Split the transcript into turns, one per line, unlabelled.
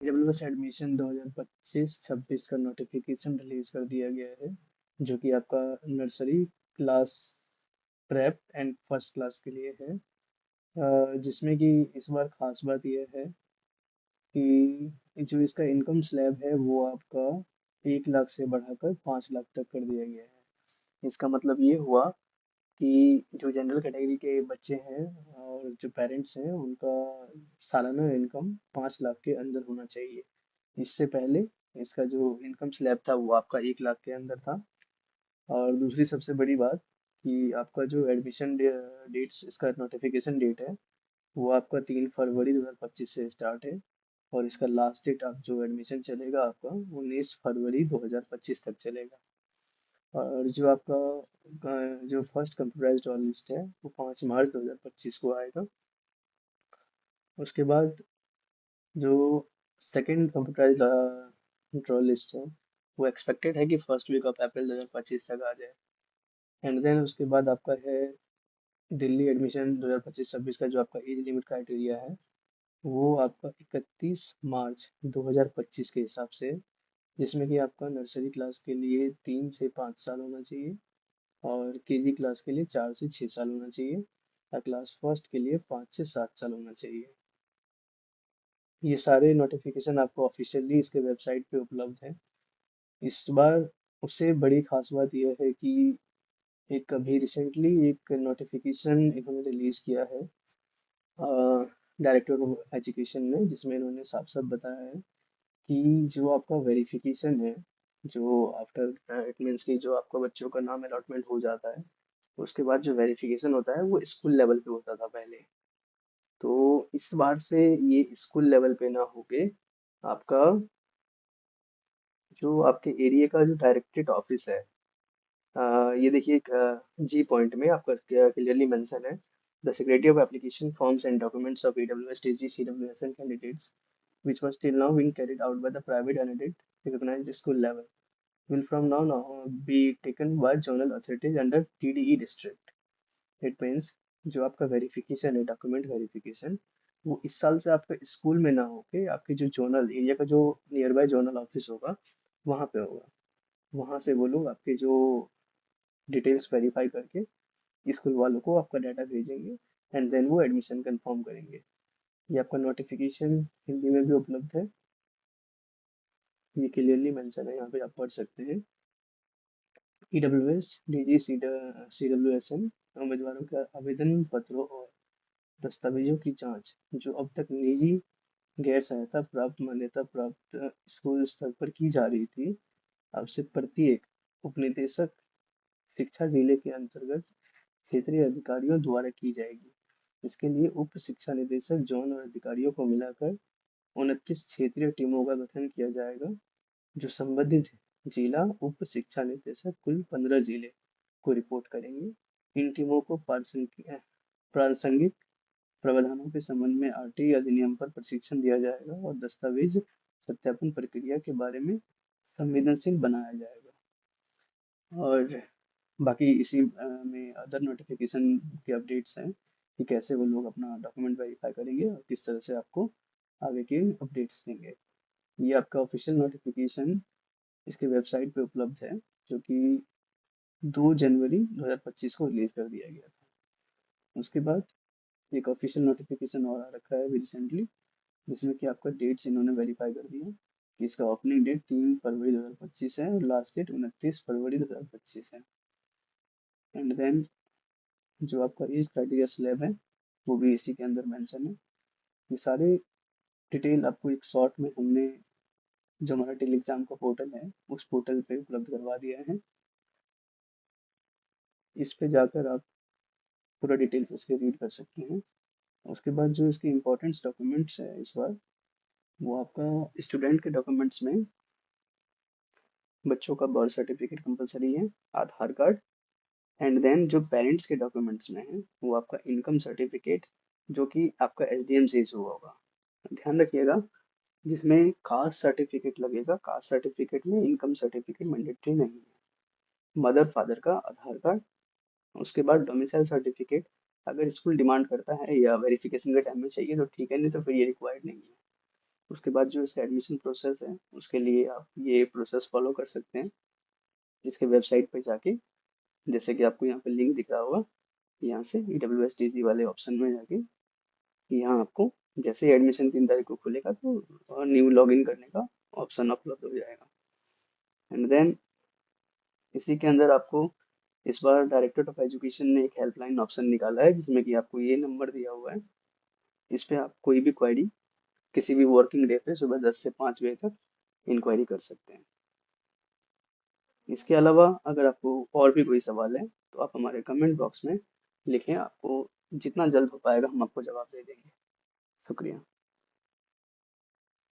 AWS admission 2025-26 का notification release कर दिया गया है, जो कि आपका nursery class, prep and first class के लिए है। जिसमें कि इस बार खास बात यह है कि जो इसका इनकम स्लैब है वो आपका 1 लाख से बढ़ाकर 5 लाख तक कर दिया गया है। इसका मतलब ये हुआ कि जो जनरल कैटेगरी के बच्चे हैं और जो पेरेंट्स हैं उनका सालाना इनकम 5 लाख के अंदर होना चाहिए। इससे पहले इसका जो इनकम स्लैब था वो आपका 1 लाख के अंदर था। और दूसरी सबसे बड़ी बात कि आपका जो एडमिशन डेट्स, इसका नोटिफिकेशन डेट है वो आपका 3 फरवरी 2025 से स्टार्ट है। और इसका लास्ट डेट आप जो एडमिशन चलेगा आपका 19 फरवरी 2025 तक चलेगा। और जो आपका जो फर्स्ट कंप्यूटराइज्ड ऑल लिस्ट है वो 5 मार्च 2025 को आएगा। उसके बाद जो सेकंड कंप्यूटराइज्ड ड्रॉ लिस्ट है वो एक्सपेक्टेड है कि फर्स्ट वीक ऑफ अप्रैल 2025 तक आ जाए। एंड देन उसके बाद आपका है दिल्ली एडमिशन 2025-26 का जो आपका एज लिमिट क्राइटेरिया है वो आपका 31 मार्च 2025 के हिसाब से, जिसमें कि आपका नर्सरी क्लास के लिए 3 से 5 साल होना चाहिए और केजी क्लास के लिए 4 से 6 साल होना चाहिए और क्लास फर्स्ट के लिए 5 से 7 साल होना चाहिए। ये सारे नोटिफिकेशन आपको ऑफिशियली इसके वेबसाइट पे उपलब्ध है। इस बार उससे बड़ी खास बात यह है कि एक अभी रिसेंटली एक नोटिफिकेशन इन्होंने रिलीज किया है डायरेक्टर ऑफ एजुकेशन ने, जिसमें इन्होंने साफ साफ बताया है कि जो आपका वेरिफिकेशन है, जो आफ्टर इट मीन्स कि जो आपका बच्चों का नाम अलॉटमेंट हो जाता है उसके बाद जो वेरिफिकेशन होता है वो स्कूल लेवल पे होता था पहले। तो इस बार से ये स्कूल लेवल पे ना होके आपका जो आपके एरिया का जो डायरेक्टरेट ऑफिस है, ये देखिए जी पॉइंट में आपका क्लियरली मेंशन है, the secretary of application forms and documents of AWS TG CWSN candidates which was till now being carried out by the private entity recognized school level will from now be taken by zonal authorities under TDE district. It means जो आपका verification है, document verification, वो इस साल से आपका school में ना होके आपके जो जोनल एरिया का जो नियर बाय जोनल ऑफिस होगा वहाँ पे होगा। वहाँ से वो लोग आपके जो डिटेल्स वेरीफाई करके स्कूल वालों को आपका डाटा भेजेंगे एंड देन वो एडमिशन कंफर्म करेंगे। ये आपका नोटिफिकेशन हिंदी में भी उपलब्ध है, ये क्लियरली मेंशन है, यहाँ पे आप पढ़ सकते हैं। EWS DG CWSN उम्मीदवारों के आवेदन पत्रों और दस्तावेजों की जांच जो अब तक निजी गैर सहायता प्राप्त मान्यता प्राप्त स्कूल स्तर पर की जा रही थी, अब से प्रत्येक उपनिदेशक शिक्षा जिले के अंतर्गत क्षेत्रीय अधिकारियों द्वारा की जाएगी। इसके लिए उप शिक्षा निदेशक जोन और अधिकारियों को मिलाकर 29 क्षेत्रीय टीमों का गठन किया जाएगा, जो संबंधित जिला उप शिक्षा निदेशक कुल 15 जिले को रिपोर्ट करेंगे। इन टीमों को प्रासंगिक प्रावधानों के संबंध में RTI अधिनियम पर प्रशिक्षण दिया जाएगा और दस्तावेज सत्यापन प्रक्रिया के बारे में संवेदनशील बनाया जाएगा। और बाकी इसी में अदर नोटिफिकेशन के अपडेट्स हैं कि कैसे वो लोग अपना डॉक्यूमेंट वेरीफाई करेंगे और किस तरह से आपको आगे के अपडेट्स देंगे। ये आपका ऑफिशियल नोटिफिकेशन इसके वेबसाइट पे उपलब्ध है, जो कि 2 जनवरी 2025 को रिलीज कर दिया गया था। उसके बाद एक ऑफिशियल नोटिफिकेशन और आ रखा है अभी रिसेंटली, जिसमें कि आपका डेट्स इन्होंने वेरीफाई कर दिया कि इसका ओपनिंग डेट 3 फरवरी 2025 है और लास्ट डेट 29 फरवरी 2025 है। एंड देन जो आपका एज क्राइटेरिया स्लैब है वो भी इसी के अंदर मेंशन है। ये सारे डिटेल आपको एक शॉर्ट में हमने जो हमारा टेली एग्जाम का पोर्टल है उस पोर्टल पे उपलब्ध करवा दिया है। इस पे जाकर आप पूरा डिटेल्स इसके रीड कर सकते हैं। उसके बाद जो इसके इम्पोर्टेंट्स डॉक्यूमेंट्स है इस बार, वो आपका स्टूडेंट के डॉक्यूमेंट्स में बच्चों का बर्थ सर्टिफिकेट कंपलसरी है, आधार कार्ड, एंड देन जो पेरेंट्स के डॉक्यूमेंट्स में है वो आपका इनकम सर्टिफिकेट, जो कि आपका SDM से इशू होगा। ध्यान रखिएगा, जिसमें कास्ट सर्टिफिकेट लगेगा, कास्ट सर्टिफिकेट में इनकम सर्टिफिकेट मैंडेटरी नहीं है। मदर फादर का आधार कार्ड, उसके बाद डोमिसाइल सर्टिफिकेट अगर स्कूल डिमांड करता है या वेरिफिकेशन के टाइम में चाहिए तो ठीक है, नहीं तो फिर ये रिक्वायर्ड नहीं है। उसके बाद जो इसका एडमिशन प्रोसेस है उसके लिए आप ये प्रोसेस फॉलो कर सकते हैं इसके वेबसाइट पे जाके। जैसे कि आपको यहाँ पे लिंक दिख रहा होगा, यहाँ से EWSTG वाले ऑप्शन में जाके यहाँ आपको जैसे ही एडमिशन 3 तारीख को खुलेगा तो न्यू लॉगिन करने का ऑप्शन उपलब्ध हो जाएगा। एंड देन इसी के अंदर आपको इस बार डायरेक्टरेट ऑफ एजुकेशन ने एक हेल्पलाइन ऑप्शन निकाला है जिसमें कि आपको ये नंबर दिया हुआ है। इस पे आप कोई भी क्वेरी किसी भी वर्किंग डे पे सुबह 10 से 5 बजे तक इंक्वायरी कर सकते हैं। इसके अलावा अगर आपको और भी कोई सवाल है तो आप हमारे कमेंट बॉक्स में लिखें, आपको जितना जल्द हो पाएगा हम आपको जवाब दे देंगे। शुक्रिया।